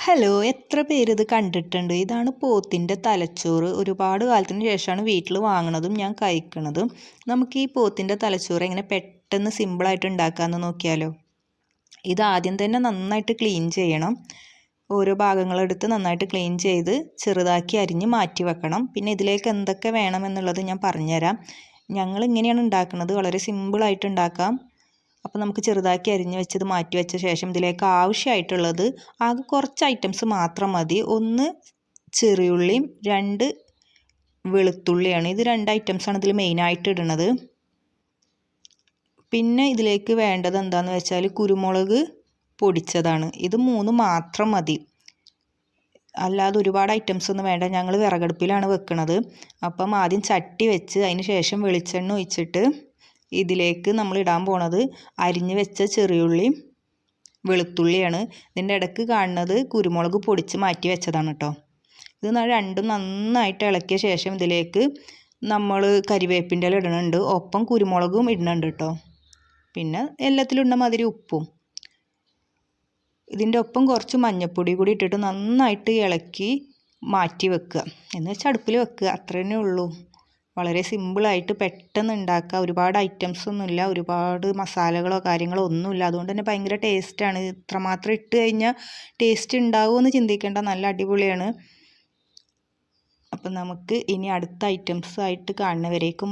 Hello, എത്ര പേര് ഇത് കണ്ടിട്ടുണ്ട്? ഇതാണ് പോത്തിൻ്റെ തലച്ചോറ്. ഒരുപാട് കാലത്തിന് ശേഷമാണ് വീട്ടിൽ വാങ്ങണതും ഞാൻ കഴിക്കണതും. നമുക്ക് ഈ പോത്തിൻ്റെ തലച്ചോറ് എങ്ങനെ പെട്ടെന്ന് സിമ്പിളായിട്ട് ഉണ്ടാക്കാമെന്ന് നോക്കിയാലോ. ഇത് ആദ്യം തന്നെ നന്നായിട്ട് ക്ലീൻ ചെയ്യണം. ഓരോ ഭാഗങ്ങളെടുത്ത് നന്നായിട്ട് ക്ലീൻ ചെയ്ത് ചെറുതാക്കി അരിഞ്ഞ് മാറ്റി വെക്കണം. പിന്നെ ഇതിലേക്ക് എന്തൊക്കെ വേണമെന്നുള്ളത് ഞാൻ പറഞ്ഞുതരാം. ഞങ്ങൾ ഇങ്ങനെയാണ് ഉണ്ടാക്കുന്നത്, വളരെ സിമ്പിളായിട്ട് ഉണ്ടാക്കാം. അപ്പോൾ നമുക്ക് ചെറുതാക്കി അരിഞ്ഞ് വെച്ചത് മാറ്റി വെച്ച ശേഷം ഇതിലേക്ക് ആവശ്യമായിട്ടുള്ളത് ആകെ കുറച്ച് ഐറ്റംസ് മാത്രം മതി. ഒന്ന് ചെറിയുള്ളിയും 2 വെളുത്തുള്ളിയാണ്. ഇത് 2 ഐറ്റംസാണ് ഇതിൽ മെയിനായിട്ട് ഇടുന്നത്. പിന്നെ ഇതിലേക്ക് വേണ്ടത് എന്താണെന്ന് വെച്ചാൽ കുരുമുളക് പൊടിച്ചതാണ്. ഇത് 3 മാത്രം മതി. അല്ലാതെ ഒരുപാട് ഐറ്റംസ് ഒന്നും വേണ്ട. ഞങ്ങൾ വിറകടുപ്പിലാണ് വെക്കുന്നത്. അപ്പം ആദ്യം ചട്ടി വെച്ച് അതിന് ശേഷം വെളിച്ചെണ്ണ ഒഴിച്ചിട്ട് ഇതിലേക്ക് നമ്മൾ ഇടാൻ പോണത് അരിഞ്ഞ് വെച്ച ചെറിയുള്ളിയും വെളുത്തുള്ളിയാണ്. ഇതിൻ്റെ ഇടയ്ക്ക് കാണുന്നത് കുരുമുളക് പൊടിച്ച് മാറ്റി വെച്ചതാണ് കേട്ടോ. ഇത് രണ്ടും നന്നായിട്ട് ഇളക്കിയ ശേഷം ഇതിലേക്ക് നമ്മൾ കരിവേപ്പിൻ്റെ ഇല ഇടുന്നുണ്ട്, ഒപ്പം കുരുമുളകും ഇടുന്നുണ്ട് കേട്ടോ. പിന്നെ എല്ലാത്തിലും ഇടുന്ന മാതിരി ഉപ്പും. ഇതിൻ്റെ ഒപ്പം കുറച്ച് മഞ്ഞൾപ്പൊടി കൂടി ഇട്ടിട്ട് നന്നായിട്ട് ഇളക്കി മാറ്റി വെക്കുക. എന്ന് വെച്ചാൽ അടുപ്പിൽ വെക്കുക, അത്ര തന്നെ ഉള്ളൂ. വളരെ സിമ്പിളായിട്ട് പെട്ടെന്ന് ഉണ്ടാക്കുക. ഒരുപാട് ഐറ്റംസ് ഒന്നുമില്ല, ഒരുപാട് മസാലകളോ കാര്യങ്ങളോ ഒന്നുമില്ല. അതുകൊണ്ട് തന്നെ ഭയങ്കര ടേസ്റ്റാണ്. ഇത്രമാത്രം ഇട്ട് കഴിഞ്ഞാൽ ടേസ്റ്റ് ഉണ്ടാവുമെന്ന് ചിന്തിക്കേണ്ട, നല്ല അടിപൊളിയാണ്. അപ്പം നമുക്ക് ഇനി അടുത്ത ഐറ്റംസായിട്ട് കാണുന്നവരേക്കും